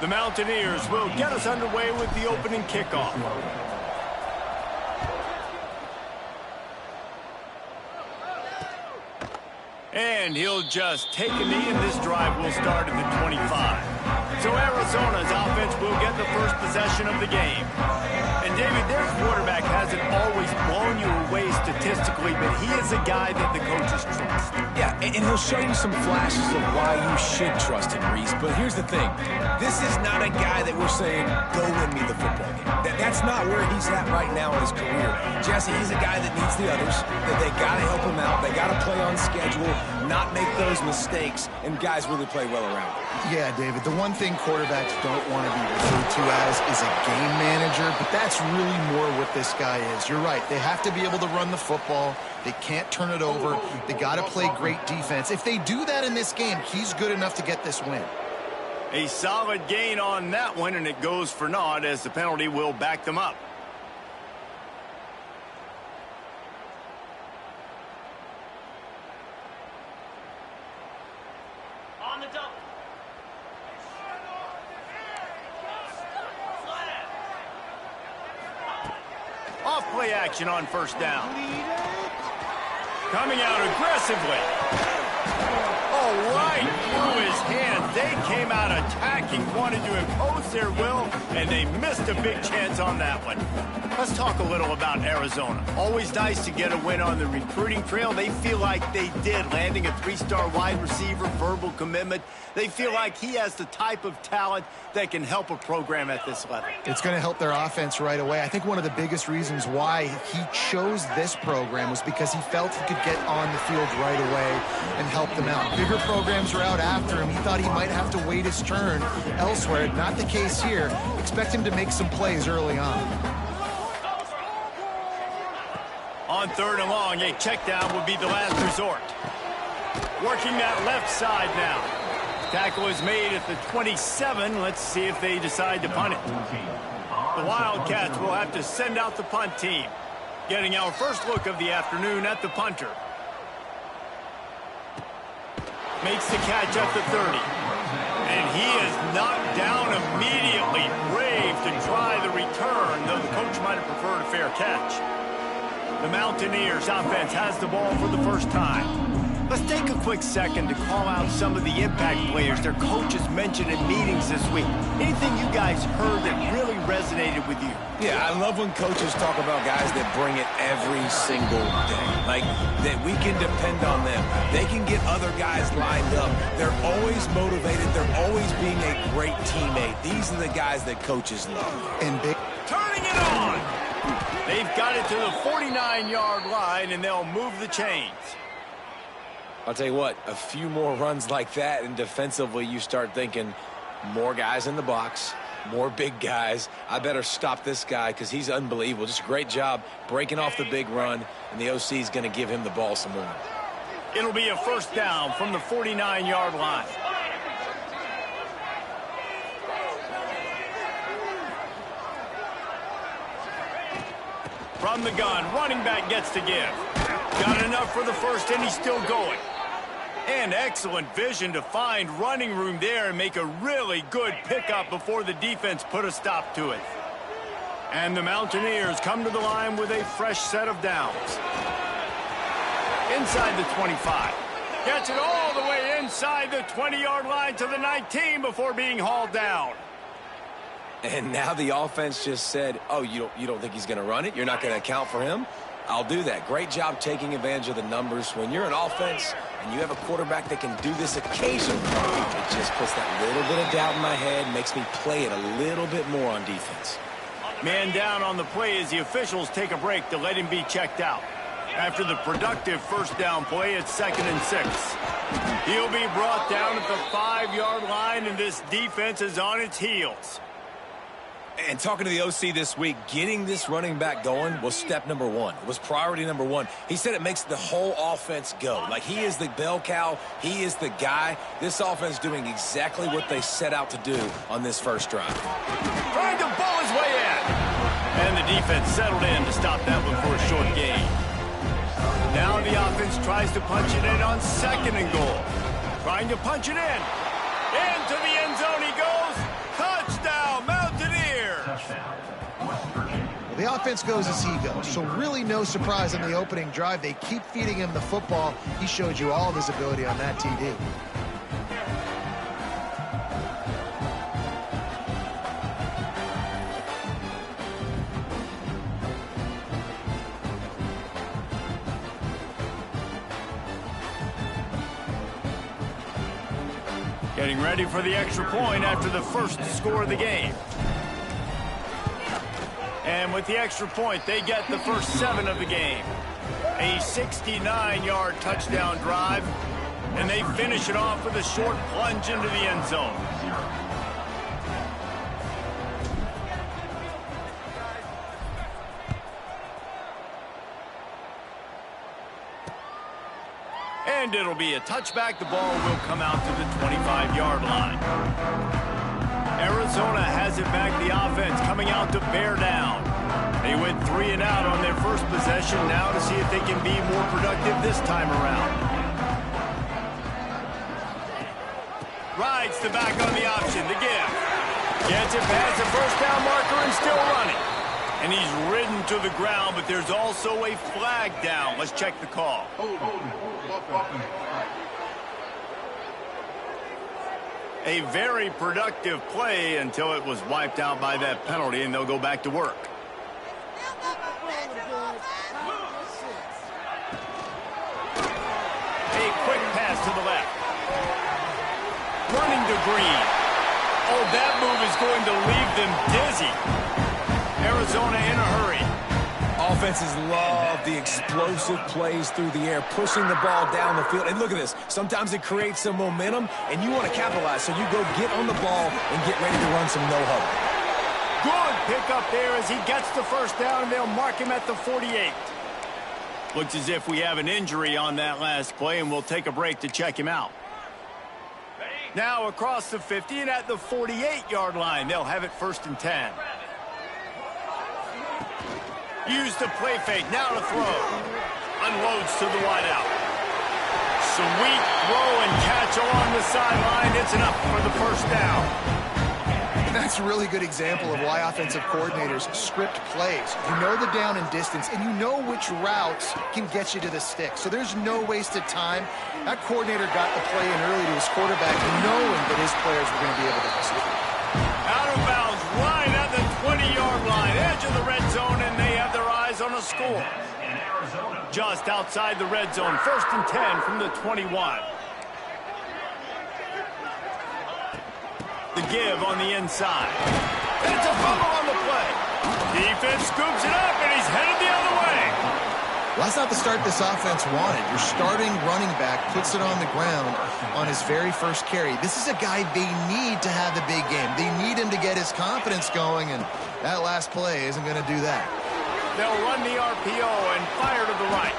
The Mountaineers will get us underway with the opening kickoff. And he'll just take a knee, and this drive will start at the 25. So Arizona's offense will get the first possession of the game. And David, their quarterback hasn't always blown you away statistically, but he is a guy that the coaches trust. Yeah, and he'll show you some flashes of why you should trust him, Reese. But here's the thing. This is not a guy that we're saying, go win me the football game. That's not where he's at right now in his career. Jesse, he's a guy that needs the others, that they got to help him out. They got to play on schedule, not make those mistakes, and guys really play well around him. Yeah, David, the one thing quarterbacks don't want to be referred to as is a game manager, but that's really more what this guy is. You're right. They have to be able to run the football. They can't turn it over. They got to play great defense. If they do that in this game, he's good enough to get this win. A solid gain on that one, and it goes for naught as the penalty will back them up. On the double. Off play action on first down. Coming out aggressively. Oh, right through his hands. They came out attacking, wanted to impose their will, and they missed a big chance on that one. Let's talk a little about Arizona. Always nice to get a win on the recruiting trail. They feel like they did, landing a three-star wide receiver, verbal commitment. They feel like he has the type of talent that can help a program at this level. It's going to help their offense right away. I think one of the biggest reasons why he chose this program was because he felt he could get on the field right away and help them out. Bigger programs are out after him. He thought he might have to wait his turn elsewhere. Not the case here. Expect him to make some plays early on. On third and long, a check down would be the last resort. Working that left side now. Tackle is made at the 27. Let's see if they decide to punt it. The Wildcats will have to send out the punt team. Getting our first look of the afternoon at the punter. Makes the catch at the 30. And he is knocked down immediately. Brave to try the return, though the coach might have preferred a fair catch. The Mountaineers offense has the ball for the first time. Let's take a quick second to call out some of the impact players their coaches mentioned in meetings this week. Anything you guys heard that really resonated with you? Yeah, I love when coaches talk about guys that bring it every single day. Like, that we can depend on them. They can get other guys lined up. They're always motivated. They're always being a great teammate. These are the guys that coaches love. And big. Turning it on! They've got it to the 49-yard line, and they'll move the chains. I'll tell you what, a few more runs like that, and defensively you start thinking more guys in the box, more big guys. I better stop this guy because he's unbelievable. Just a great job breaking off the big run, and the OC is going to give him the ball some more. It'll be a first down from the 49-yard line. From the gun, running back gets to give. Got enough for the first, and he's still going. And excellent vision to find running room there and make a really good pickup before the defense put a stop to it. And the Mountaineers come to the line with a fresh set of downs. Inside the 25. Gets it all the way inside the 20-yard line to the 19 before being hauled down. And now the offense just said, oh, you don't think he's going to run it? You're not going to account for him? I'll do that. Great job taking advantage of the numbers. When you're an offense and you have a quarterback that can do this occasionally, it just puts that little bit of doubt in my head, makes me play it a little bit more on defense. Man down on the play as the officials take a break to let him be checked out. After the productive first down play, it's 2nd and 6. He'll be brought down at the 5-yard line, and this defense is on its heels. And talking to the OC this week, getting this running back going was step number one. It was priority number one. He said it makes the whole offense go. Like, he is the bell cow. He is the guy. This offense doing exactly what they set out to do on this first drive. Trying to ball his way in. And the defense settled in to stop that one for a short gain. Now the offense tries to punch it in on 2nd and goal. Trying to punch it in. Into the end zone he goes. Well, the offense goes as he goes, so really no surprise on the opening drive. They keep feeding him the football. He showed you all of his ability on that TD. Getting ready for the extra point after the first score of the game. And with the extra point, they get the first 7 of the game. A 69-yard touchdown drive, and they finish it off with a short plunge into the end zone. And it'll be a touchback. The ball will come out to the 25-yard line. Arizona has it back. The offense coming out to bear down. They went 3 and out on their first possession. Now to see if they can be more productive this time around. Rides the back on the option. The give. Gets it past the first down marker and still running. And he's ridden to the ground, but there's also a flag down. Let's check the call. A very productive play until it was wiped out by that penalty, and they'll go back to work. A quick pass to the left. Running to Green. Oh, that move is going to leave them dizzy. Arizona in a hurry. Offenses love the explosive plays through the air, pushing the ball down the field. And look at this. Sometimes it creates some momentum, and you want to capitalize. So you go get on the ball and get ready to run some no-huddle. Good pick up there as he gets the first down, and they'll mark him at the 48. Looks as if we have an injury on that last play, and we'll take a break to check him out. Now across the 50 and at the 48-yard line, they'll have it 1st and 10. Use the play fake, now to throw. Unloads to the wideout. Sweet throw and catch along the sideline. It's enough for the first down. And that's a really good example of why offensive coordinators script plays. You know the down and distance, and you know which routes can get you to the stick. So there's no wasted time. That coordinator got the play in early to his quarterback, knowing that his players were going to be able to execute. Out of bounds, right at the 20-yard line, edge of the red zone, and they have their eyes on a score. Just outside the red zone, 1st and 10 from the 21. The give on the inside. And it's a fumble on the play. Defense scoops it up, and he's headed the other way. Well, that's not the start this offense wanted. Your starting running back puts it on the ground on his very first carry. This is a guy they need to have the big game. They need him to get his confidence going, and that last play isn't going to do that. They'll run the RPO and fire to the right.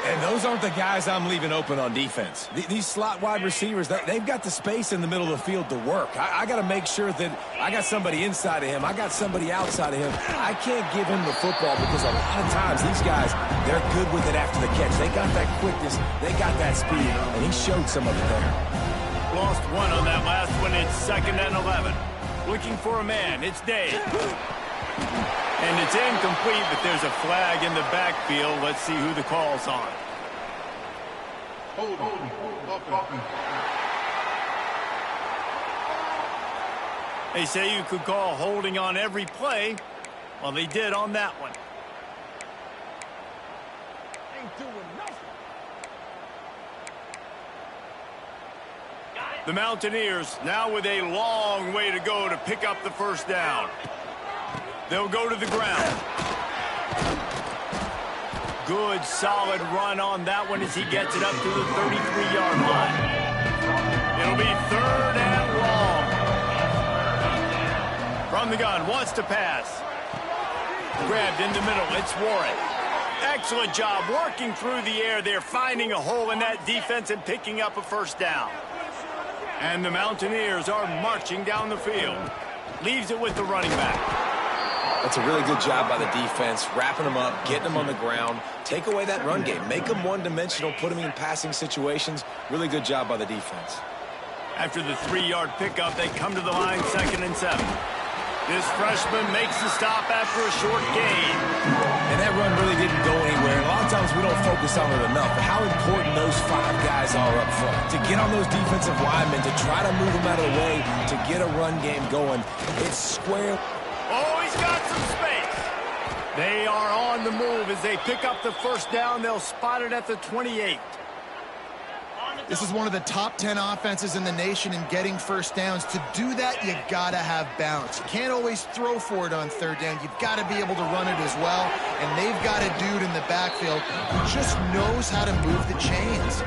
And those aren't the guys I'm leaving open on defense. These slot wide receivers, they've got the space in the middle of the field to work. I got to make sure that I got somebody inside of him. I got somebody outside of him. I can't give him the football because a lot of times these guys, they're good with it after the catch. They got that quickness. They got that speed, and he showed some of it there. Lost one on that last one. It's 2nd and 11. Looking for a man. It's Dave. And it's incomplete, but there's a flag in the backfield. Let's see who the call's on. They say you could call holding on every play. Well, they did on that one. The Mountaineers now with a long way to go to pick up the first down. They'll go to the ground. Good, solid run on that one as he gets it up to the 33-yard line. It'll be 3rd and long. From the gun, wants to pass. Grabbed in the middle, it's Warren. Excellent job working through the air there, finding a hole in that defense and picking up a first down. And the Mountaineers are marching down the field. Leaves it with the running back. That's a really good job by the defense, wrapping them up, getting them on the ground, take away that run game, make them one-dimensional, put them in passing situations. Really good job by the defense. After the 3-yard pickup, they come to the line 2nd and 7. This freshman makes the stop after a short gain. And that run really didn't go anywhere. A lot of times we don't focus on it enough, but how important those 5 guys are up front. To get on those defensive linemen, to try to move them out of the way, to get a run game going. It's square. Oh, he's got some space. They are on the move as they pick up the first down. They'll spot it at the 28. This is one of the top 10 offenses in the nation in getting first downs. To do that, you got to have balance. You can't always throw for it on third down. You've got to be able to run it as well. And they've got a dude in the backfield who just knows how to move the chains.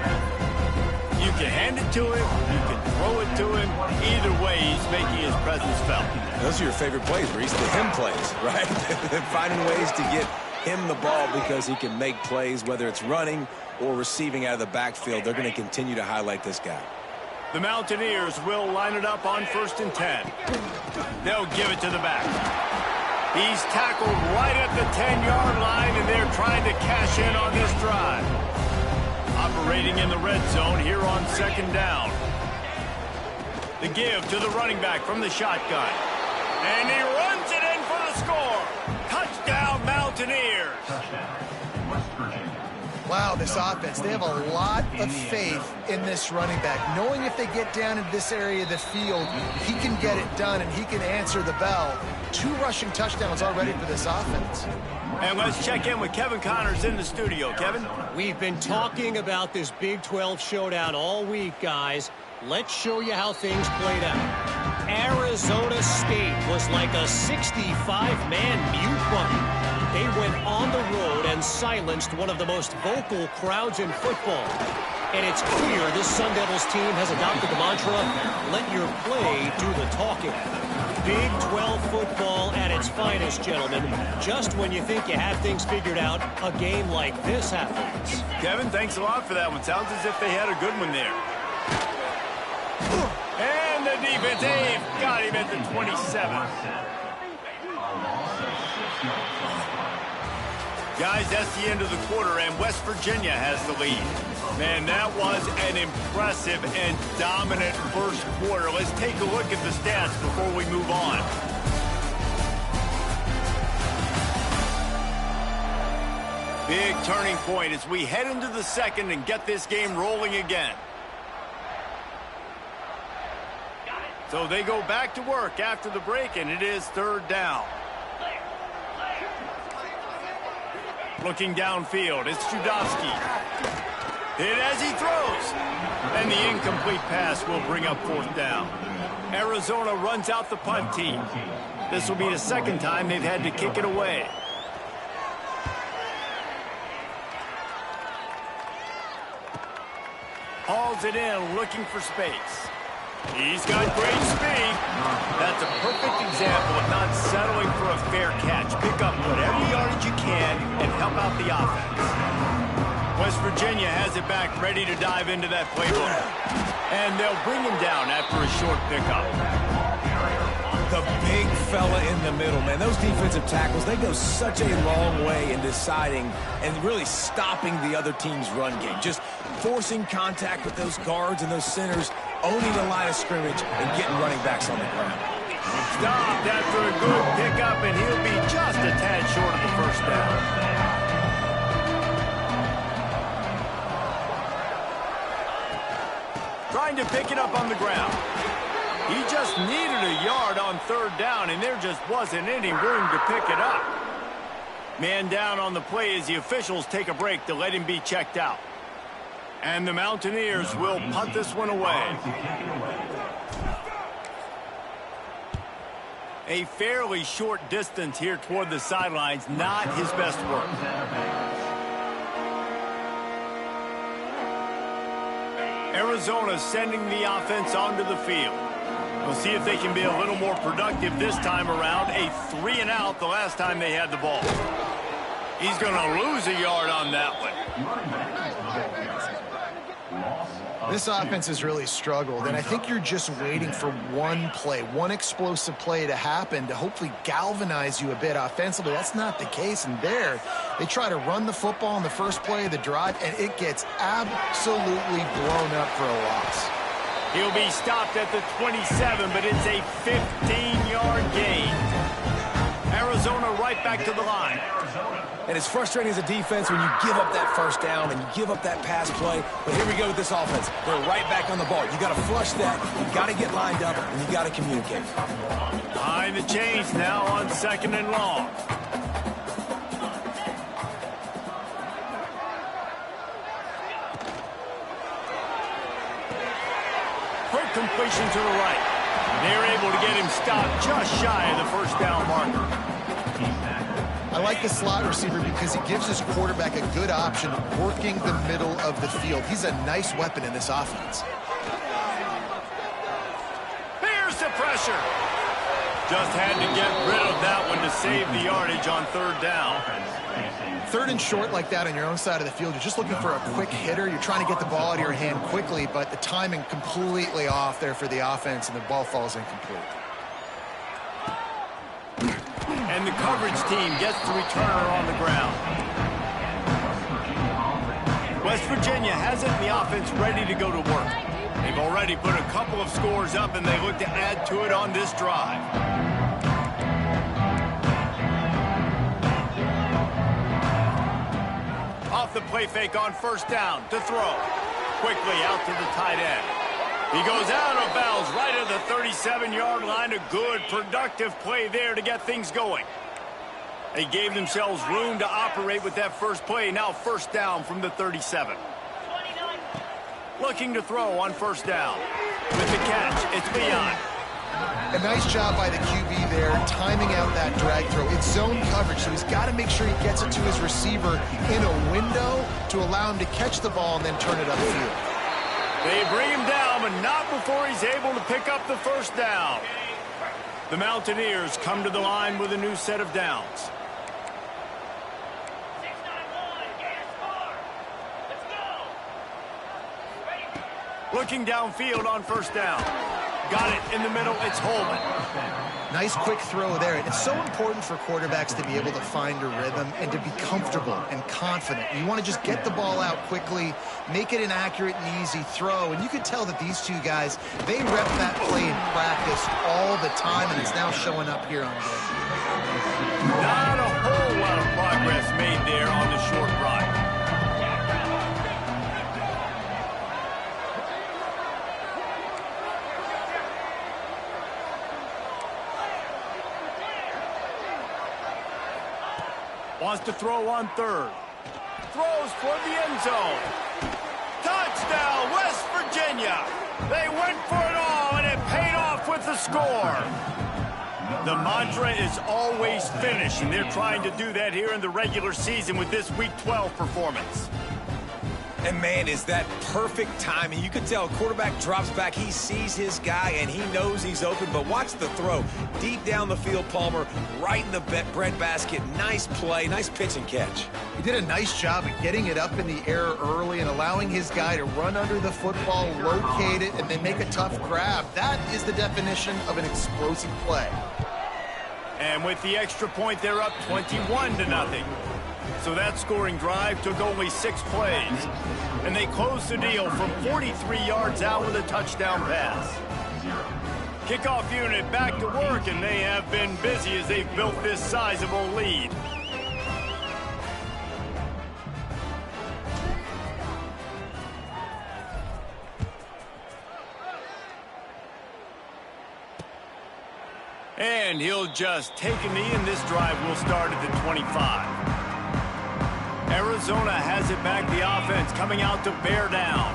You can hand it to him. You can throw it to him. Either way, he's making his presence felt. Those are your favorite plays, Reese, the him plays, right? Finding ways to get him the ball because he can make plays, whether it's running or receiving out of the backfield. They're going to continue to highlight this guy. The Mountaineers will line it up on 1st and 10. They'll give it to the back. He's tackled right at the 10-yard line, and they're trying to cash in on this drive. Operating in the red zone here on 2nd down. The give to the running back from the shotgun. And he runs it in for the score. Touchdown, Mountaineers. Wow, this offense, they have a lot of faith in this running back, knowing if they get down in this area of the field, he can get it done and he can answer the bell. 2 rushing touchdowns already for this offense. And let's check in with Kevin Connors in the studio. Kevin? We've been talking about this Big 12 showdown all week, guys. Let's show you how things played out. Arizona State was like a 65-man mute button. They went on the road and silenced one of the most vocal crowds in football. And it's clear this Sun Devils team has adopted the mantra, let your play do the talking. Big 12 football at its finest, gentlemen. Just when you think you have things figured out, a game like this happens. Kevin, thanks a lot for that one. Sounds as if they had a good one there. And the defense, they've got him at the 27. Guys, that's the end of the quarter, and West Virginia has the lead. Man, that was an impressive and dominant first quarter. Let's take a look at the stats before we move on. Big turning point as we head into the second and get this game rolling again. So they go back to work after the break, and it is 3rd down. Looking downfield, it's Judowski. Hit as he throws. And the incomplete pass will bring up 4th down. Arizona runs out the punt team. This will be the 2nd time they've had to kick it away. Hauls it in, looking for space. He's got great speed. That's a perfect example of not settling for a fair catch. Pick up whatever yardage you can and help out the offense. West Virginia has it back, ready to dive into that playbook. And they'll bring him down after a short pickup. The big fella in the middle, man. Those defensive tackles, they go such a long way in deciding and really stopping the other team's run game. Just forcing contact with those guards and those centers, owning the line of scrimmage, and getting running backs on the ground. Stopped after a good pickup, and he'll be just a tad short of the 1st down. Trying to pick it up on the ground. He just needed a yard on 3rd down, and there just wasn't any room to pick it up. Man down on the play as the officials take a break to let him be checked out. And the Mountaineers will punt this one away. A fairly short distance here toward the sidelines, not his best work. Arizona sending the offense onto the field. We'll see if they can be a little more productive this time around. A 3-and-out the last time they had the ball. He's going to lose a yard on that one. This offense has really struggled, and I think you're just waiting for one play, one explosive play to happen to hopefully galvanize you a bit offensively. That's not the case, and there, they try to run the football in the first play of the drive, and it gets absolutely blown up for a loss. He'll be stopped at the 27, but it's a 15-yard gain. Arizona right back to the line. And it's frustrating as a defense when you give up that first down and you give up that pass play. But here we go with this offense. They're right back on the ball. You got to flush that. You got to get lined up, and you got to communicate. Behind the chains now on 2nd and long. Quick completion to the right. They're able to get him stopped just shy of the first down marker. I like the slot receiver because he gives his quarterback a good option working the middle of the field. He's a nice weapon in this offense. Here's the pressure. Just had to get rid of that one to save the yardage on 3rd down. 3rd and short like that on your own side of the field, you're just looking for a quick hitter. You're trying to get the ball out of your hand quickly, but the timing completely off there for the offense, and the ball falls incomplete. And the coverage team gets the returner on the ground. West Virginia has it in the offense ready to go to work. They've already put a couple of scores up, and they look to add to it on this drive. Off the play fake on 1st down to throw. Quickly out to the tight end. He goes out of bounds right at the 37-yard line. A good, productive play there to get things going. They gave themselves room to operate with that first play. Now 1st down from the 37. Looking to throw on 1st down. With the catch, it's Leon. A nice job by the QB there, timing out that drag throw. It's zone coverage, so he's got to make sure he gets it to his receiver in a window to allow him to catch the ball and then turn it upfield. They bring him down, but not before he's able to pick up the 1st down. The Mountaineers come to the line with a new set of downs. Looking downfield on 1st down. Got it in the middle. It's Holman. Nice quick throw there. And it's so important for quarterbacks to be able to find a rhythm and to be comfortable and confident. You want to just get the ball out quickly, make it an accurate and easy throw. And you can tell that these two guys, they rep that play in practice all the time, and it's now showing up here on game. Not a whole lot of progress made there on the short run. Wants to throw on 3rd. Throws for the end zone. Touchdown, West Virginia. They went for it all, and it paid off with the score. The mantra is always finish, and they're trying to do that here in the regular season with this Week 12 performance. And, man, is that perfect timing. You can tell quarterback drops back. He sees his guy, and he knows he's open. But watch the throw. Deep down the field, Palmer, right in the bread basket. Nice play, nice pitch and catch. He did a nice job of getting it up in the air early and allowing his guy to run under the football, locate it, and then make a tough grab. That is the definition of an explosive play. And with the extra point, they're up 21-0. So that scoring drive took only 6 plays. And they closed the deal from 43 yards out with a touchdown pass. Kickoff unit back to work, and they have been busy as they've built this sizable lead. And he'll just take a knee, and this drive will start at the 25. Arizona has it back, the offense coming out to bear down.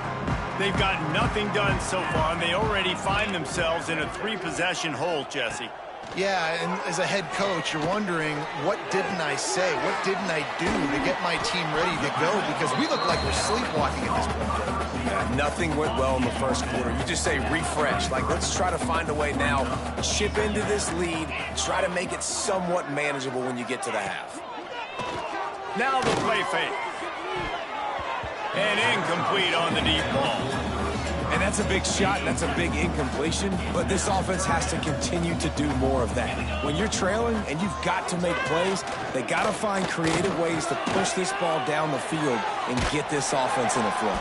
They've got nothing done so far, and they already find themselves in a 3-possession hole, Jesse. Yeah, and as a head coach, you're wondering, what didn't I say? What didn't I do to get my team ready to go? Because we look like we're sleepwalking at this point. Yeah, nothing went well in the first quarter. You just say refresh. Like, let's try to find a way now, chip into this lead, try to make it somewhat manageable when you get to the half. Now the play fake. And incomplete on the deep ball. And that's a big shot, that's a big incompletion, but this offense has to continue to do more of that. When you're trailing and you've got to make plays, they got to find creative ways to push this ball down the field and get this offense in a flow.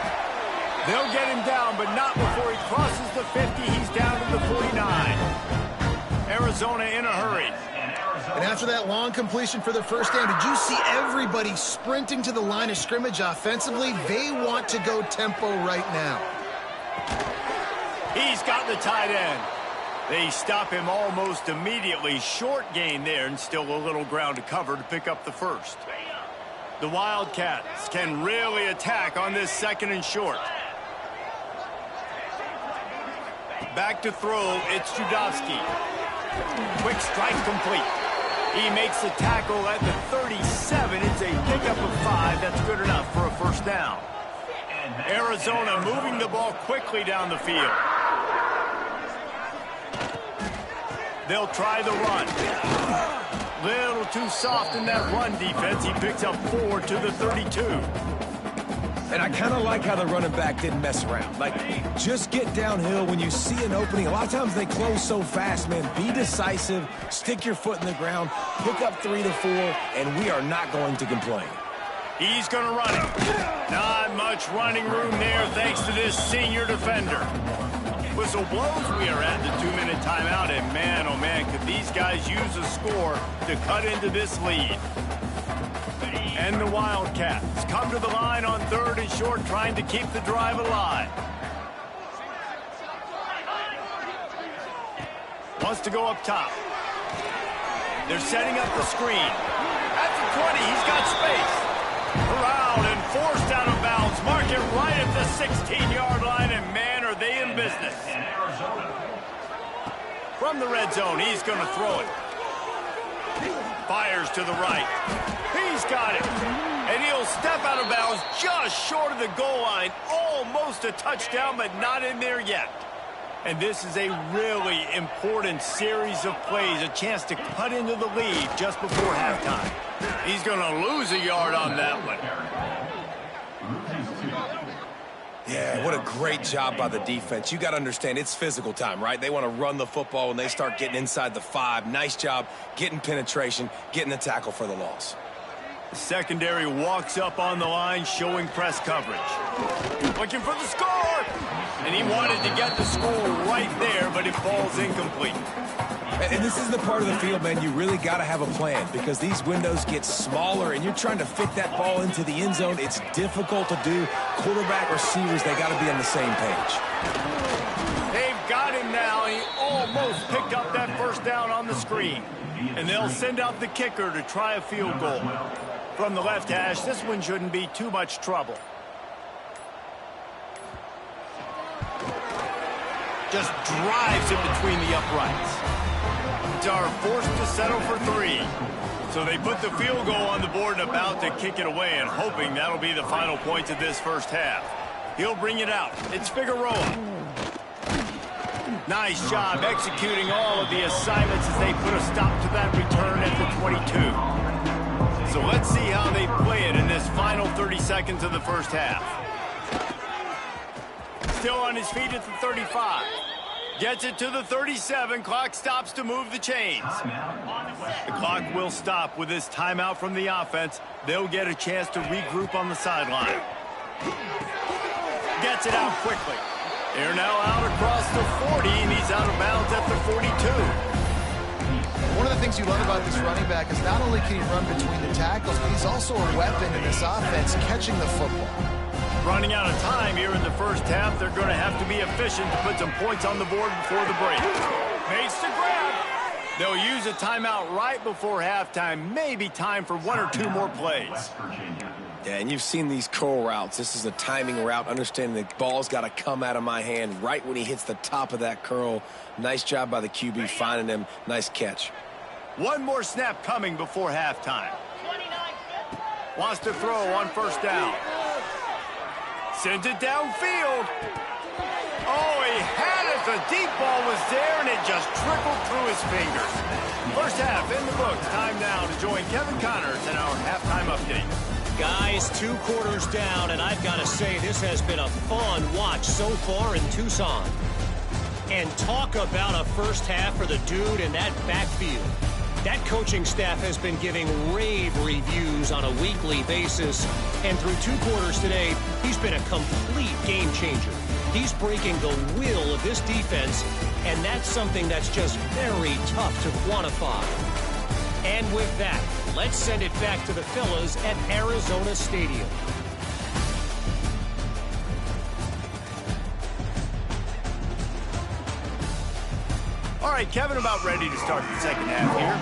They'll get him down, but not before he crosses the 50. He's down to the 49. Arizona in a hurry. And after that long completion for the first down, did you see everybody sprinting to the line of scrimmage offensively? They want to go tempo right now. He's got the tight end. They stop him almost immediately. Short gain there, and still a little ground to cover to pick up the first. The Wildcats can really attack on this 2nd and short. Back to throw, it's Judowski. Quick strike complete. He makes the tackle at the 37. It's a pickup of 5. That's good enough for a first down. Arizona moving the ball quickly down the field. They'll try the run. Little too soft in that run defense. He picks up 4 to the 32. And I kind of like how the running back didn't mess around. Like, just get downhill when you see an opening. A lot of times they close so fast, man. Be decisive, stick your foot in the ground, pick up 3 to 4, and we are not going to complain. He's going to run it. Not much running room there thanks to this senior defender. Whistle blows, we are at the 2-minute timeout, and man, oh man, could these guys use a score to cut into this lead. And the Wildcats come to the line on 3rd and short, trying to keep the drive alive. Wants to go up top. They're setting up the screen. At the 20, he's got space. Around and forced out of bounds. Mark it right at the 16-yard line, and man, are they in business. From the red zone, he's going to throw it. Fires to the right. He's got it. And he'll step out of bounds just short of the goal line. Almost a touchdown, but not in there yet. And this is a really important series of plays, a chance to cut into the lead just before halftime. He's going to lose a yard on that one. Yeah, what a great job by the defense. You got to understand, it's physical time, right? They want to run the football when they start getting inside the 5. Nice job getting penetration, getting the tackle for the loss. The secondary walks up on the line, showing press coverage. Looking for the score! And he wanted to get the score right there, but it falls incomplete. And this is the part of the field, man, you really got to have a plan because these windows get smaller and you're trying to fit that ball into the end zone. It's difficult to do. Quarterback, receivers, they got to be on the same page. They've got him now. He almost picked up that first down on the screen. And they'll send out the kicker to try a field goal. From the left hash, this one shouldn't be too much trouble. Just drives it between the uprights. Are forced to settle for 3. So they put the field goal on the board and about to kick it away, and hoping that'll be the final points of this first half. He'll bring it out. It's Figueroa. Nice job executing all of the assignments as they put a stop to that return at the 22. So let's see how they play it in this final 30 seconds of the first half. Still on his feet at the 35. Gets it to the 37. Clock stops to move the chains. The clock will stop with this timeout from the offense. They'll get a chance to regroup on the sideline. Gets it out quickly. They're now out across the 40, and he's out of bounds at the 42. One of the things you love about this running back is not only can he run between the tackles, but he's also a weapon in this offense, catching the football. Running out of time here in the first half. They're going to have to be efficient to put some points on the board before the break. Makes the grab. They'll use a timeout right before halftime. Maybe time for 1 or 2 more plays. Yeah, and you've seen these curl routes. This is a timing route, understanding the ball's got to come out of my hand right when he hits the top of that curl. Nice job by the QB finding him. Nice catch. One more snap coming before halftime. Wants to throw on first down. Sends it downfield. Oh, he had it. The deep ball was there, and it just trickled through his fingers. First half in the books. Time now to join Kevin Connors in our halftime update. Guys, 2 quarters down, and I've got to say this has been a fun watch so far in Tucson. And talk about a first half for the dude in that backfield. That coaching staff has been giving rave reviews on a weekly basis. And through 2 quarters today, he's been a complete game changer. He's breaking the will of this defense, and that's something that's just very tough to quantify. And with that, let's send it back to the fellas at Arizona Stadium. All right, Kevin, about ready to start the second half here.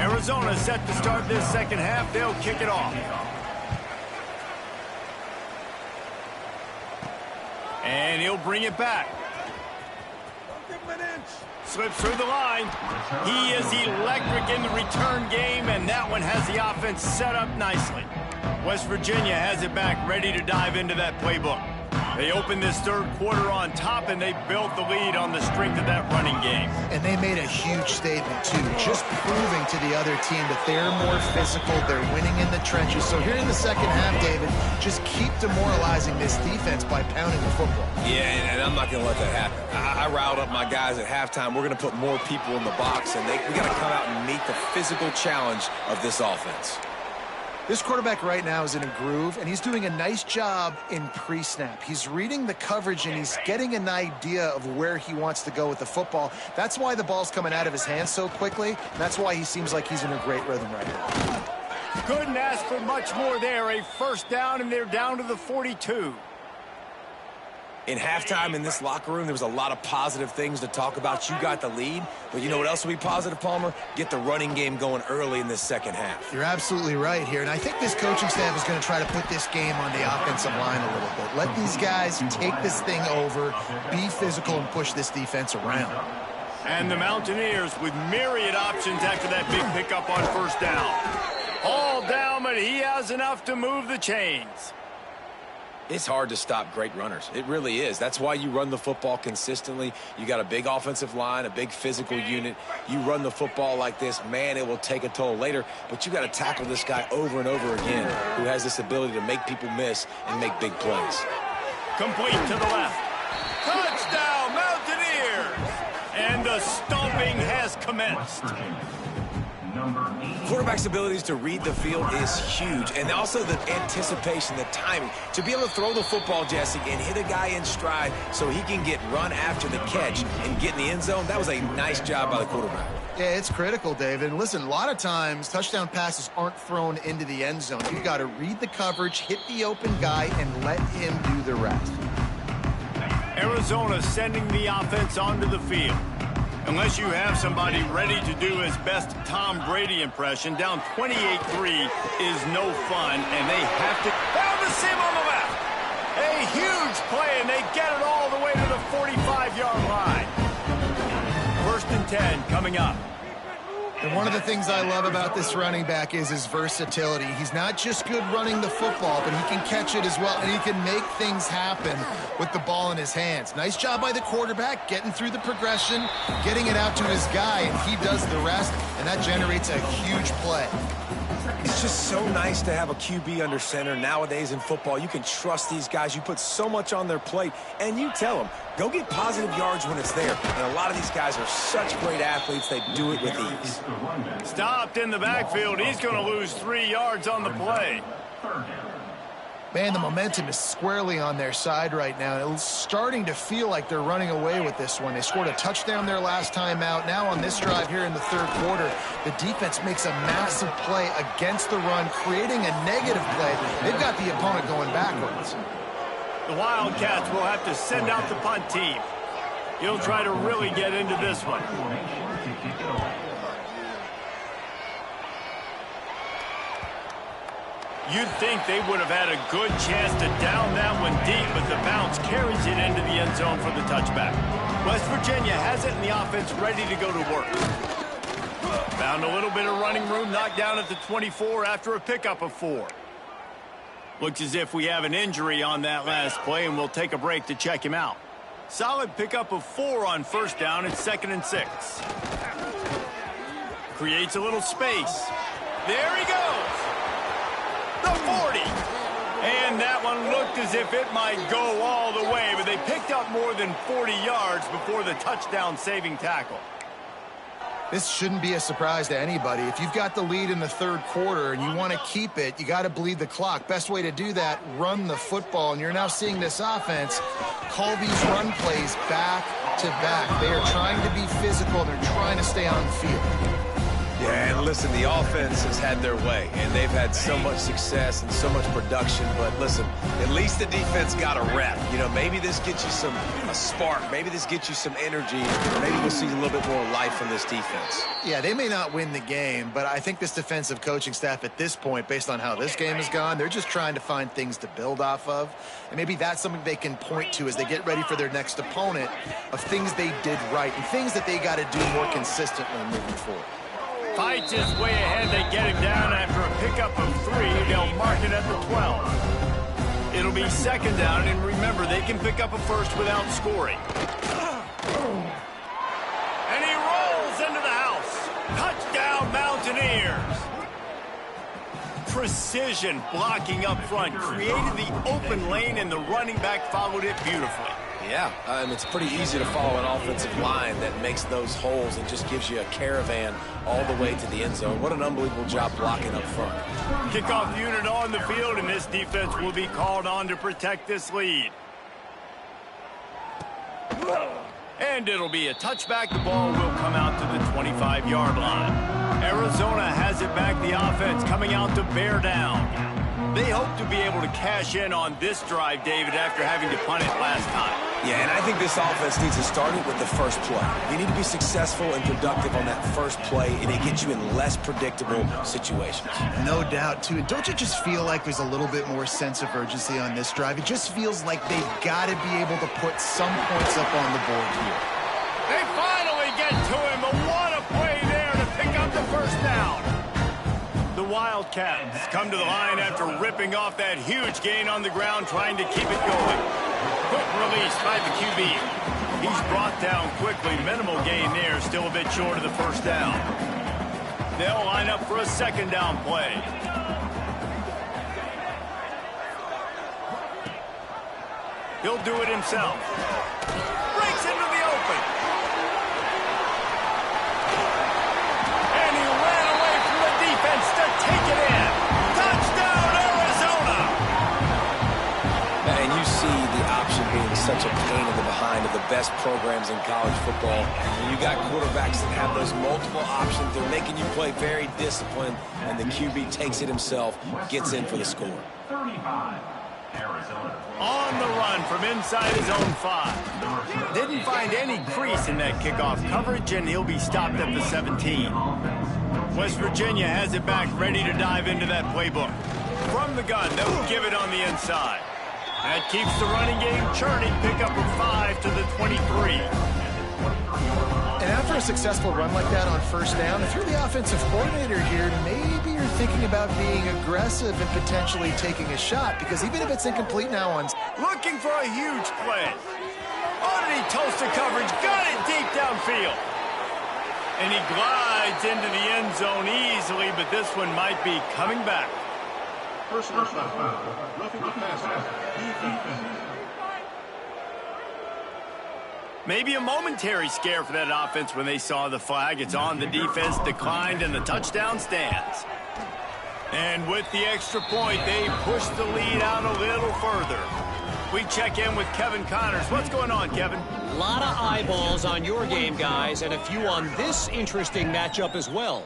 Arizona set to start this second half. They'll kick it off. And he'll bring it back. Slips through the line. He is electric in the return game, and that one has the offense set up nicely. West Virginia has it back, ready to dive into that playbook. They opened this third quarter on top, and they built the lead on the strength of that running game. And they made a huge statement, too, just proving to the other team that they're more physical, they're winning in the trenches. So here in the second half, David, just keep demoralizing this defense by pounding the football. Yeah, and I'm not going to let that happen. I riled up my guys at halftime. We're going to put more people in the box, and we got to come out and meet the physical challenge of this offense. This quarterback right now is in a groove, and he's doing a nice job in pre-snap. He's reading the coverage, and he's getting an idea of where he wants to go with the football. That's why the ball's coming out of his hands so quickly, and that's why he seems like he's in a great rhythm right now. Couldn't ask for much more there. A first down, and they're down to the 42. In halftime in this locker room, there was a lot of positive things to talk about. You got the lead, but you know what else will be positive, Palmer? Get the running game going early in this second half. You're absolutely right here, and I think this coaching staff is going to try to put this game on the offensive line a little bit. Let these guys take this thing over, be physical, and push this defense around. And the Mountaineers with myriad options after that big pickup on first down. All down, but he has enough to move the chains. It's hard to stop great runners. It really is. That's why you run the football consistently. You got a big offensive line, a big physical unit. You run the football like this, man, it will take a toll later. But you got to tackle this guy over and over again who has this ability to make people miss and make big plays. Complete to the left. Touchdown, Mountaineers! And the stomping has commenced. Quarterback's abilities to read the field is huge, and also the anticipation, the timing. To be able to throw the football, Jesse, and hit a guy in stride so he can get run after the catch and get in the end zone, that was a nice job by the quarterback. Yeah, it's critical, David. And listen, a lot of times touchdown passes aren't thrown into the end zone. You've got to read the coverage, hit the open guy, and let him do the rest. Arizona sending the offense onto the field. Unless you have somebody ready to do his best Tom Brady impression, down 28-3 is no fun, and they have to... Found the seam on the left! A huge play, and they get it all the way to the 45-yard line. 1st and 10 coming up. And one of the things I love about this running back is his versatility. He's not just good running the football, but he can catch it as well, and he can make things happen with the ball in his hands. Nice job by the quarterback, getting through the progression, getting it out to his guy, and he does the rest, and that generates a huge play. It's just so nice to have a QB under center nowadays in football. You can trust these guys. You put so much on their plate, and you tell them, go get positive yards when it's there. And a lot of these guys are such great athletes, they do it with ease. Stopped in the backfield. He's going to lose 3 yards on the play. Man, the momentum is squarely on their side right now. It's starting to feel like they're running away with this one. They scored a touchdown their last time out. Now on this drive here in the third quarter, the defense makes a massive play against the run, creating a negative play. They've got the opponent going backwards. The Wildcats will have to send out the punt team. He'll try to really get into this one. You'd think they would have had a good chance to down that one deep, but the bounce carries it into the end zone for the touchback. West Virginia has it in the offense ready to go to work. Found a little bit of running room, knocked down at the 24 after a pickup of 4. Looks as if we have an injury on that last play, and we'll take a break to check him out. Solid pickup of 4 on first down. It's 2nd and 6. Creates a little space. There he goes. The 40. And that one looked as if it might go all the way, but they picked up more than 40 yards before the touchdown-saving tackle. This shouldn't be a surprise to anybody. If you've got the lead in the third quarter and you want to keep it, you got to bleed the clock. Best way to do that, run the football. And you're now seeing this offense call these run plays back to back. They are trying to be physical. They're trying to stay on the field. Yeah, and listen, the offense has had their way, and they've had so much success and so much production. But listen, at least the defense got a rep. You know, maybe this gets you a spark. Maybe this gets you some energy. Or maybe we'll see a little bit more life from this defense. Yeah, they may not win the game, but I think this defensive coaching staff at this point, based on how this game has gone, they're just trying to find things to build off of. And maybe that's something they can point to as they get ready for their next opponent of things they did right and things that they got to do more consistently moving forward. Fights his way ahead. They get him down after a pickup of 3. They'll mark it at the 12. It'll be second down, and remember, they can pick up a first without scoring. And he rolls into the house. Touchdown, Mountaineers. Precision blocking up front created the open lane, and the running back followed it beautifully. Yeah, and it's pretty easy to follow an offensive line that makes those holes and just gives you a caravan all the way to the end zone. What an unbelievable job blocking up front. Kickoff unit on the field, and this defense will be called on to protect this lead. And it'll be a touchback. The ball will come out to the 25-yard line. Arizona has it back. The offense coming out to bear down. They hope to be able to cash in on this drive, David, after having to punt it last time. Yeah, and I think this offense needs to start it with the first play. You need to be successful and productive on that first play, and it gets you in less predictable situations. No doubt, too. And don't you just feel like there's a little bit more sense of urgency on this drive? It just feels like they've got to be able to put some points up on the board here. They finally get to him, but what a play there to pick up the first down. The Wildcats come to the line after ripping off that huge gain on the ground, trying to keep it going. Quick release by the QB. He's brought down quickly. Minimal gain there, still a bit short of the first down. They'll line up for a second down play. He'll do it himself. Breaks into the open. And he ran away from the defense to take it in. Touchdown, Arizona! And you see the option being such a pain in the behind of the best programs in college football. When you got quarterbacks that have those multiple options, they're making you play very disciplined, and the QB takes it himself, gets in for the score. 35, Arizona. On the run from inside his own 5. Didn't find any crease in that kickoff coverage, and he'll be stopped at the 17. West Virginia has it back, ready to dive into that playbook. From the gun, they'll give it on the inside. That keeps the running game churning. Pickup of 5 to the 23. And after a successful run like that on first down, if you're the offensive coordinator here, maybe you're thinking about being aggressive and potentially taking a shot, because even if it's incomplete now on... Looking for a huge play. Oh, did he toast the coverage? Got it deep downfield. And he glides into the end zone easily, but this one might be coming back. Personal foul. Roughing the passer. Defense. Maybe a momentary scare for that offense when they saw the flag. It's on. The defense declined, and the touchdown stands. And with the extra point, they push the lead out a little further. We check in with Kevin Connors. What's going on, Kevin? A lot of eyeballs on your game, guys, and a few on this interesting matchup as well.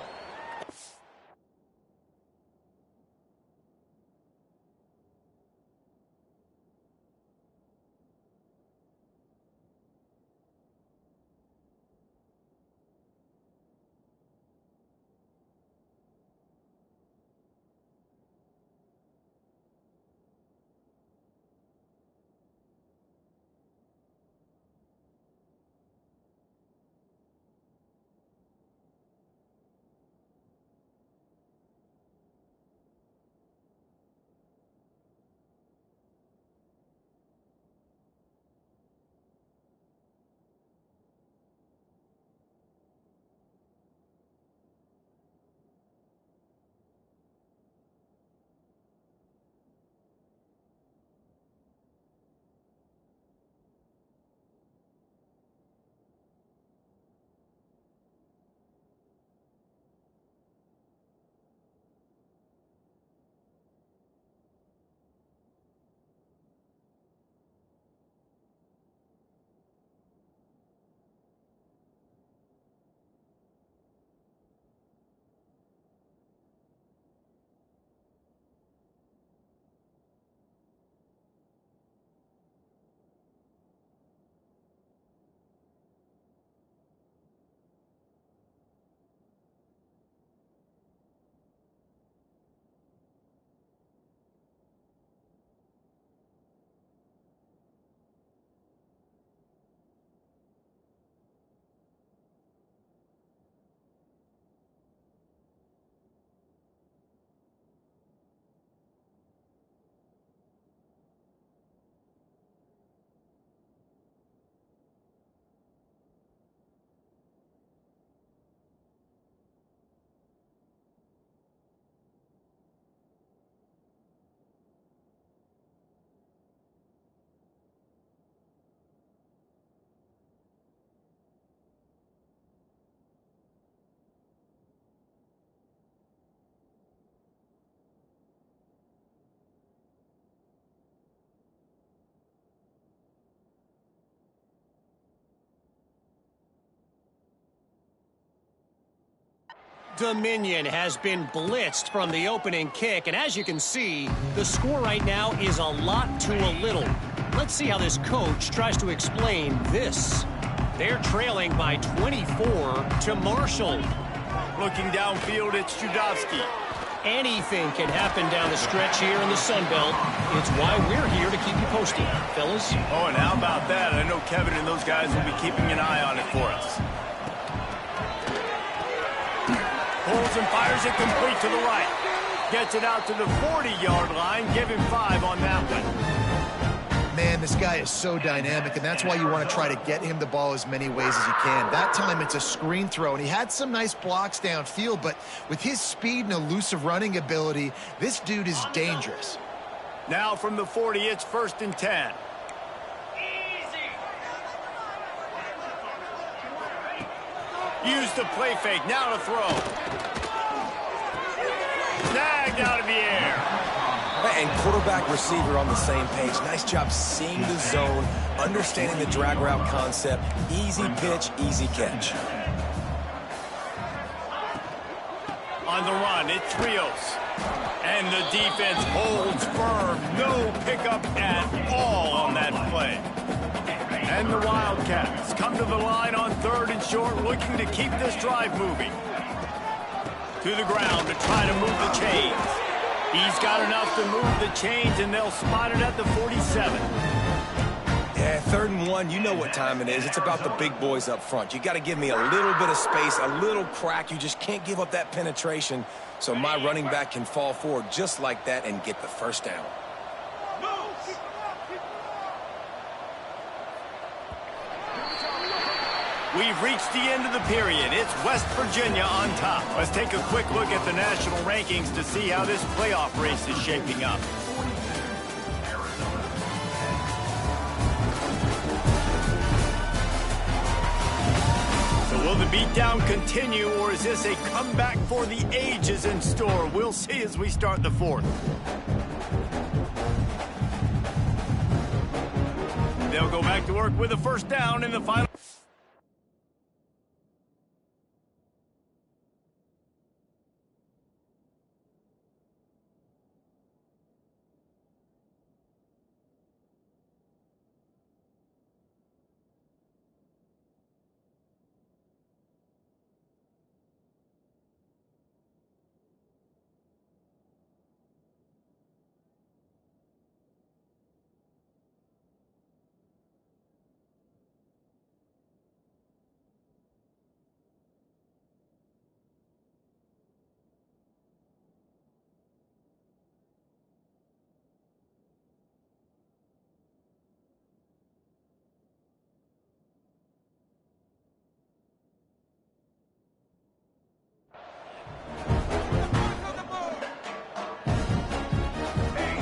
Dominion has been blitzed from the opening kick, and as you can see, the score right now is a lot to a little. Let's see how this coach tries to explain this. They're trailing by 24 to Marshall. Looking downfield, it's Judowski. Anything can happen down the stretch here in the Sun Belt. It's why we're here to keep you posted, fellas. Oh, and how about that? I know Kevin and those guys will be keeping an eye on it for us. Pulls and fires it complete to the right. Gets it out to the 40-yard line. Give him 5 on that one. Man, this guy is so dynamic, and that's why you want to try to get him the ball as many ways as you can. That time, it's a screen throw, and he had some nice blocks downfield, but with his speed and elusive running ability, this dude is dangerous. Now from the 40, it's 1st and 10. Use the play fake, now to throw. Snagged out of the air. And quarterback receiver on the same page. Nice job seeing the zone, understanding the drag route concept. Easy pitch, easy catch. On the run, it's Rios. And the defense holds firm. No pickup at all on that play. And the Wildcats come to the line on 3rd and short, looking to keep this drive moving. To the ground to try to move the chains. He's got enough to move the chains, and they'll spot it at the 47. Yeah, 3rd and 1, you know what time it is. It's about the big boys up front. You got to give me a little bit of space, a little crack. You just can't give up that penetration, so my running back can fall forward just like that and get the first down. We've reached the end of the period. It's West Virginia on top. Let's take a quick look at the national rankings to see how this playoff race is shaping up. So will the beatdown continue, or is this a comeback for the ages in store? We'll see as we start the 4th. They'll go back to work with a first down in the final.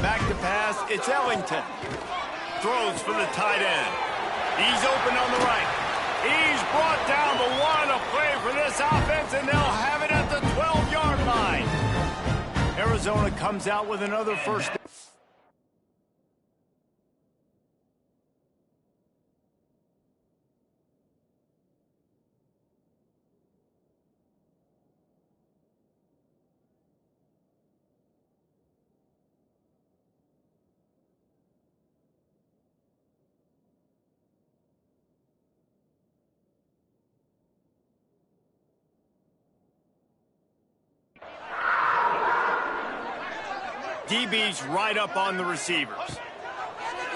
Back to pass, it's Ellington. Throws for the tight end. He's open on the right. He's brought down, the one a play for this offense, and they'll have it at the 12-yard line. Arizona comes out with another first down. DB's right up on the receivers.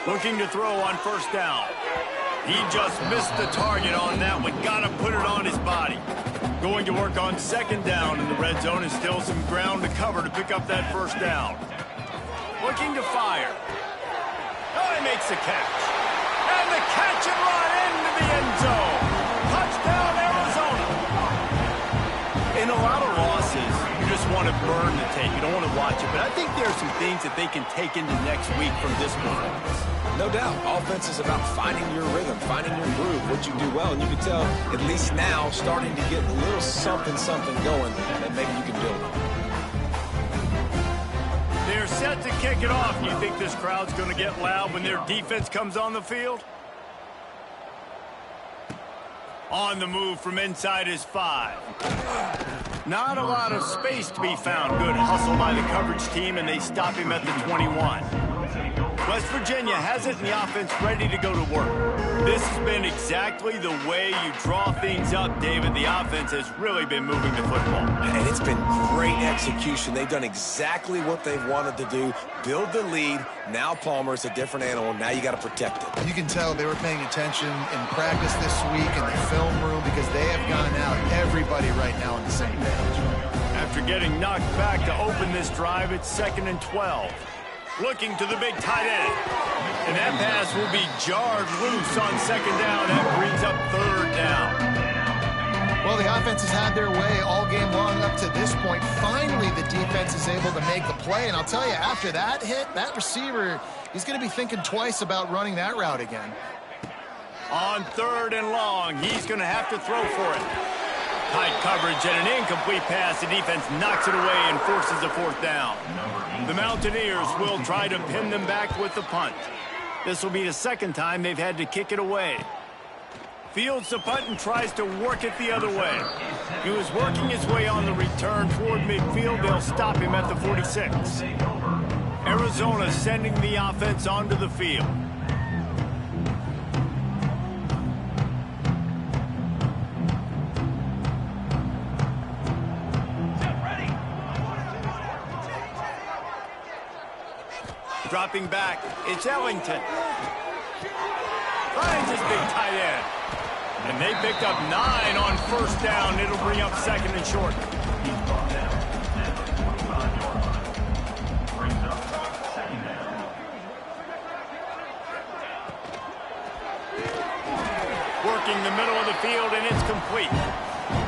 Looking to throw on first down. He just missed the target on that one. Got to put it on his body. Going to work on 2nd down in the red zone, and still some ground to cover to pick up that first down. Looking to fire. Oh, he makes the catch. And the catch and run into the end zone. Touchdown, Arizona. In a lot of losses, you just want to burn the tape. You don't want to watch it. But I think there are some things that they can take into next week from this performance. No doubt. Offense is about finding your rhythm, finding your groove, what you do well. And you can tell, at least now, starting to get a little something going that maybe you can build on. They're set to kick it off. You think this crowd's going to get loud when their defense comes on the field? On the move from inside his 5. Not a lot of space to be found. Good hustle by the coverage team, and they stop him at the 21. West Virginia has it in the offense ready to go to work. This has been exactly the way you draw things up, David. The offense has really been moving the football. And it's been great execution. They've done exactly what they've wanted to do. Build the lead. Now Palmer's a different animal. Now you got to protect it. You can tell they were paying attention in practice this week in the film room because they have gone out, everybody right now on the same page. After getting knocked back to open this drive, it's 2nd and 12. Looking to the big tight end. And that pass will be jarred loose on 2nd down. That brings up 3rd down. Well, the offense has had their way all game long up to this point. Finally, the defense is able to make the play. And I'll tell you, after that hit, that receiver, he's going to be thinking twice about running that route again. On 3rd and long, he's going to have to throw for it. Tight coverage and an incomplete pass. The defense knocks it away and forces a 4th down. The Mountaineers will try to pin them back with the punt. This will be the 2nd time they've had to kick it away. Fields the punt and tries to work it the other way. He was working his way on the return toward midfield. They'll stop him at the 46. Arizona sending the offense onto the field. Dropping back, it's Ellington. Finds his big tight end. And they picked up 9 on 1st down. It'll bring up 2nd and short. Working the middle of the field, and it's complete.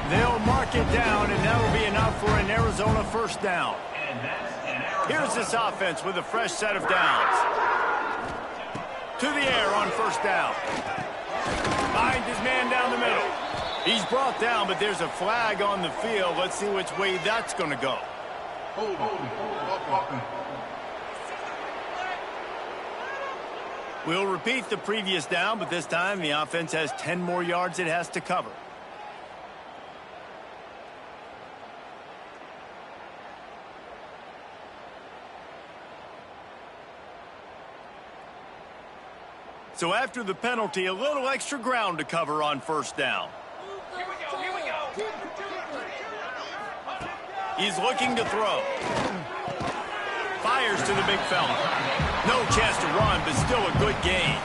They'll mark it down, and that'll be enough for an Arizona 1st down. Here's this offense with a fresh set of downs. To the air on 1st down. Finds his man down the middle. He's brought down, but there's a flag on the field. Let's see which way that's going to go. We'll repeat the previous down, but this time the offense has 10 more yards it has to cover. So after the penalty, a little extra ground to cover on 1st down. Here we go. He's looking to throw. Fires to the big fella. No chance to run, but still a good gain.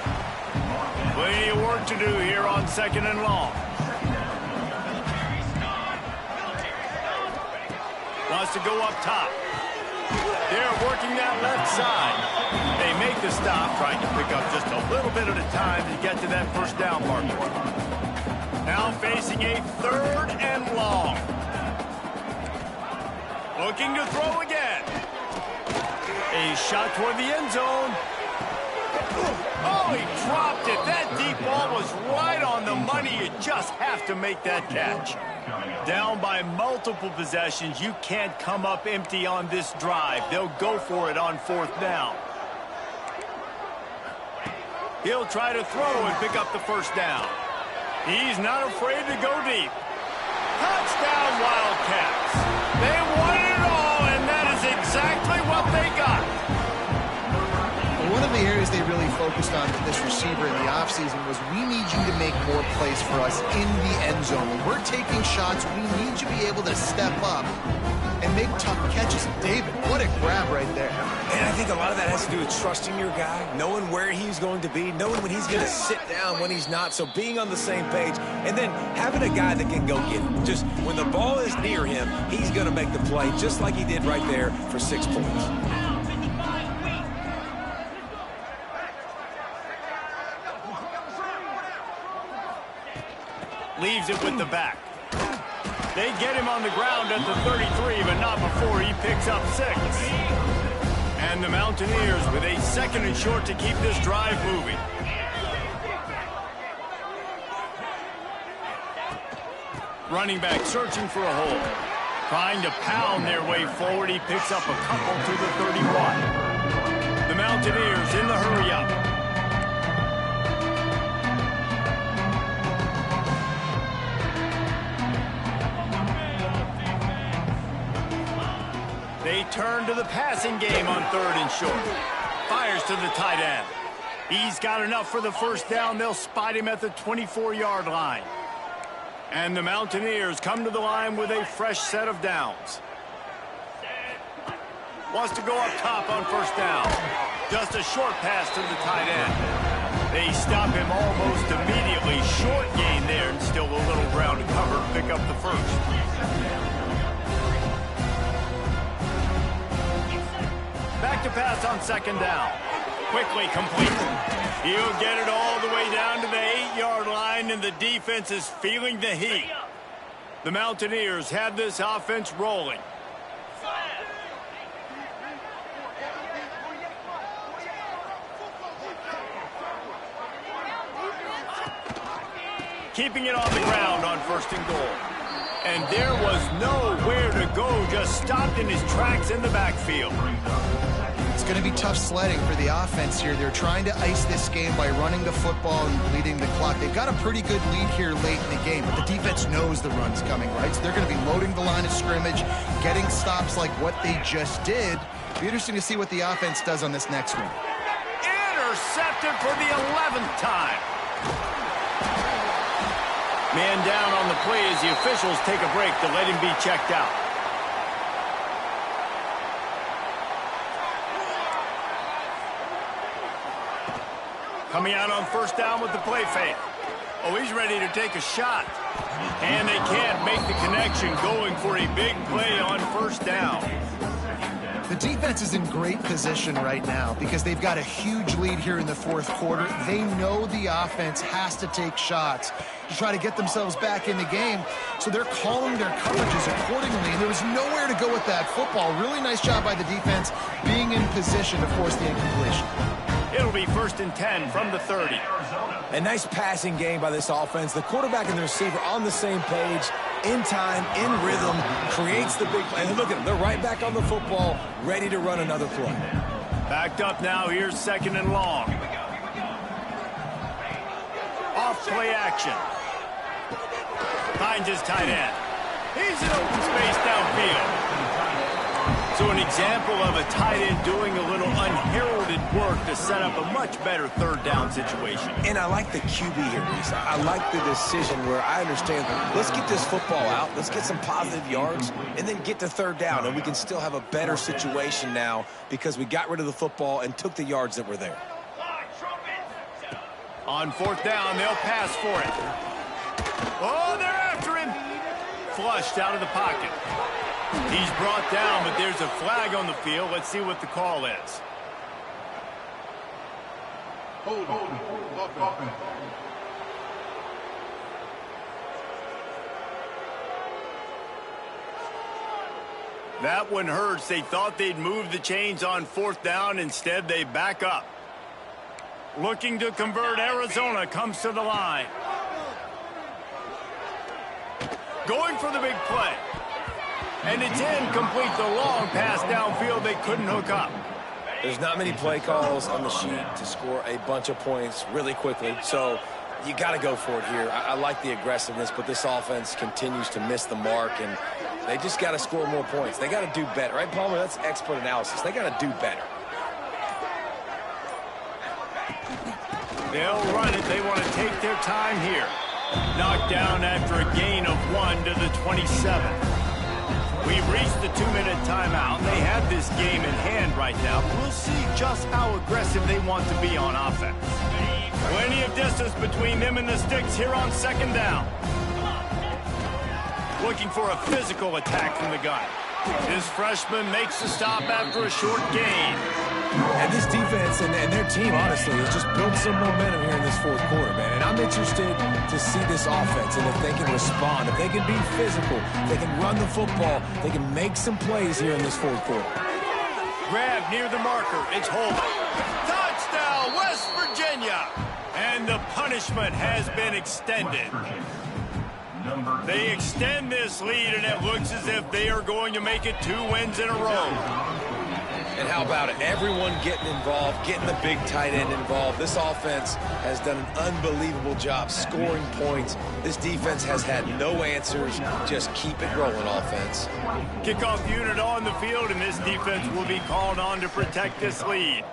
Plenty of work to do here on 2nd and long. Wants to go up top. They're working that left side. They make the stop, trying to pick up just a little bit at a time to get to that 1st down marker. Now facing a 3rd and long. Looking to throw again. A shot toward the end zone. Oh, he dropped it. That deep ball was right on the money. You just have to make that catch. Down by multiple possessions. You can't come up empty on this drive. They'll go for it on 4th down. He'll try to throw and pick up the 1st down. He's not afraid to go deep. Touchdown, Wildcats. They won it all, and that is exactly what they got. One of the areas they really focused on with this receiver in the offseason was we need you to make more plays for us in the end zone. When we're taking shots, we need you to be able to step up and make tough catches. David, what a grab right there. And I think a lot of that has to do with trusting your guy, knowing where he's going to be, knowing when he's going to sit down, when he's not, so being on the same page, and then having a guy that can go get it. Just when the ball is near him, he's going to make the play just like he did right there for 6 points. Leaves it with the back. They get him on the ground at the 33, but not before he picks up 6. And the Mountaineers with a 2nd and short to keep this drive moving. Running back searching for a hole. Trying to pound their way forward. He picks up a couple to the 31. The Mountaineers in the hurry up. passing game on 3rd and short. Fires to the tight end. He's got enough for the first down. They'll spot him at the 24-yard line. And the Mountaineers come to the line with a fresh set of downs. Wants to go up top on 1st down. Just a short pass to the tight end. They stop him almost immediately. Short gain there, and still a little ground to cover to pick up the first. Back to pass on 2nd down. Quickly complete. He'll get it all the way down to the 8-yard line, and the defense is feeling the heat. The Mountaineers have this offense rolling. Keeping it on the ground on 1st and goal. And there was nowhere to go, just stopped in his tracks in the backfield. It's going to be tough sledding for the offense here. They're trying to ice this game by running the football and bleeding the clock. They've got a pretty good lead here late in the game, but the defense knows the run's coming, right? So they're going to be loading the line of scrimmage, getting stops like what they just did. Be interesting to see what the offense does on this next one. Intercepted for the 11th time. Man down on the play as the officials take a break to let him be checked out. Coming out on 1st down with the play fake. Oh, he's ready to take a shot. And they can't make the connection, going for a big play on 1st down. The defense is in great position right now because they've got a huge lead here in the 4th quarter. They know the offense has to take shots to try to get themselves back in the game. So they're calling their coverages accordingly. And there was nowhere to go with that football. Really nice job by the defense being in position to force the incompletion. It'll be 1st and 10 from the 30. A nice passing game by this offense. The quarterback and the receiver on the same page, in time, in rhythm, creates the big play. And look at them, they're right back on the football, ready to run another play. Backed up now, here's 2nd and long. Off play action. Finds his tight end. He's in open space downfield. So an example of a tight end doing a little unheralded work to set up a much better 3rd down situation. And I like the QB here, Reese. I like the decision where I understand, let's get this football out, let's get some positive yards, and then get to 3rd down, and we can still have a better situation now because we got rid of the football and took the yards that were there. On 4th down, they'll pass for it. Oh, they're after him. Flushed out of the pocket. He's brought down, but there's a flag on the field. Let's see what the call is. Hold. That one hurts. They thought they'd move the chains on 4th down. Instead, they back up. Looking to convert, Arizona comes to the line. Going for the big play. And it's incomplete. The long pass downfield, they couldn't hook up. There's not many play calls on the sheet to score a bunch of points really quickly, so you got to go for it here. I like the aggressiveness, but this offense continues to miss the mark, and they just got to score more points. They got to do better, right, Palmer? That's expert analysis. They got to do better. They'll run it. They want to take their time here. Knocked down after a gain of 1 to the 27. We've reached the 2-minute timeout. They have this game in hand right now. We'll see just how aggressive they want to be on offense. Plenty of distance between them and the sticks here on 2nd down. Looking for a physical attack from the gun. This freshman makes the stop after a short gain. And this defense and their team, honestly, has just built some momentum here in this 4th quarter, man. And I'm interested to see this offense and if they can respond, if they can be physical, if they can run the football, they can make some plays here in this 4th quarter. Grab near the marker. It's holding. Touchdown, West Virginia. And the punishment has been extended. They extend this lead, and it looks as if they are going to make it 2 wins in a row. And how about it? Everyone getting involved, getting the big tight end involved. This offense has done an unbelievable job scoring points. This defense has had no answers. Just keep it rolling, offense. Kickoff unit on the field, and this defense will be called on to protect this lead.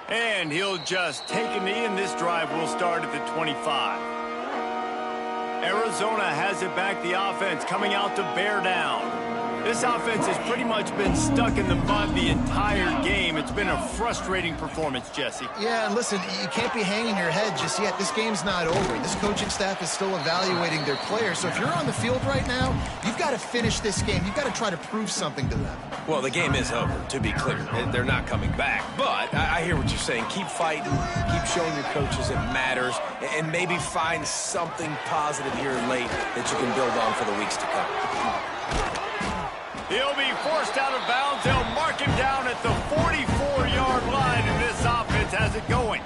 And he'll just take a knee, and this drive will start at the 25. Arizona has it back, the offense coming out to bear down. This offense has pretty much been stuck in the mud the entire game. It's been a frustrating performance, Jesse. Yeah, and listen, you can't be hanging your head just yet. This game's not over. This coaching staff is still evaluating their players. So if you're on the field right now, you've got to finish this game. You've got to try to prove something to them. Well, the game is over, to be clear. They're not coming back. But I hear what you're saying. Keep fighting. Keep showing your coaches it matters. And maybe find something positive here late that you can build on for the weeks to come. He'll be forced out of bounds. They'll mark him down at the 44-yard line, and this offense has it going.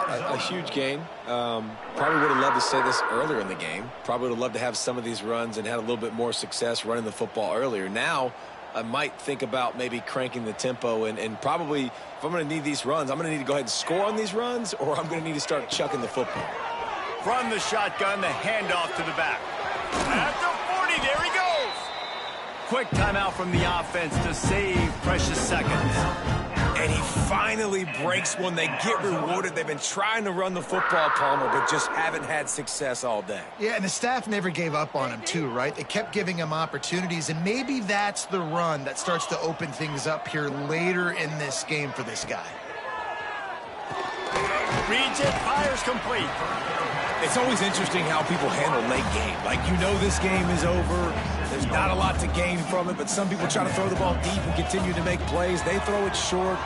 A huge gain. Probably would have loved to say this earlier in the game. Probably would have loved to have some of these runs and had a little bit more success running the football earlier. Now, I might think about maybe cranking the tempo and probably, if I'm going to need these runs, I'm going to need to go ahead and score on these runs, or I'm going to need to start chucking the football. From the shotgun, the handoff to the back. At the 40, there he goes. Quick timeout from the offense to save precious seconds. And he finally breaks one. They get rewarded. They've been trying to run the football, Palmer, but just haven't had success all day. Yeah, and the staff never gave up on him, too, right? They kept giving him opportunities, and maybe that's the run that starts to open things up here later in this game for this guy. Reads it, fires complete. It's always interesting how people handle late game. Like, you know this game is over. There's not a lot to gain from it, but some people try to throw the ball deep and continue to make plays. They throw it short.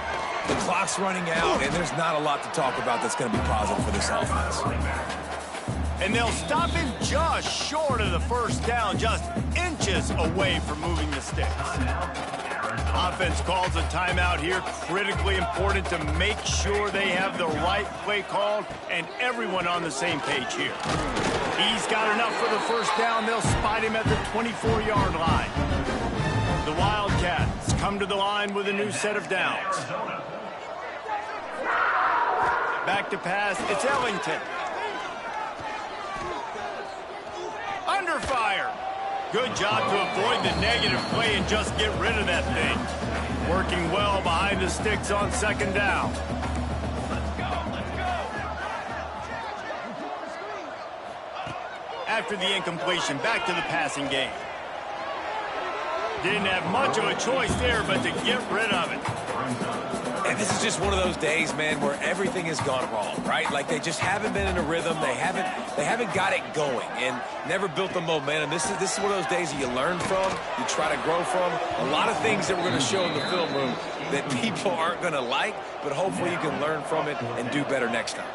The clock's running out, and there's not a lot to talk about that's going to be positive for this offense. And they'll stop him just short of the first down, just inches away from moving the sticks. Offense calls a timeout here. Critically important to make sure they have the right play called and everyone on the same page here. He's got enough for the first down. They'll spot him at the 24-yard line. The Wildcats come to the line with a new set of downs. Back to pass. It's Ellington. Under fire. Good job to avoid the negative play and just get rid of that thing. Working well behind the sticks on second down. After the incompletion, back to the passing game. Didn't have much of a choice there, but to get rid of it. And this is just one of those days, man, where everything has gone wrong, right? Like they just haven't been in a rhythm. They haven't got it going and never built the momentum. This is one of those days that you learn from, you try to grow from. A lot of things that we're going to show in the film room that people aren't going to like, but hopefully you can learn from it and do better next time.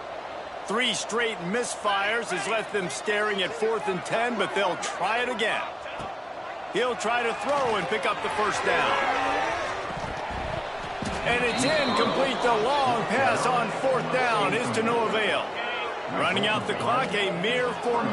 3 straight misfires has left them staring at 4th and 10, but they'll try it again. He'll try to throw and pick up the first down. And it's incomplete. The long pass on 4th down is to no avail. Running out the clock, a mere 4 minutes.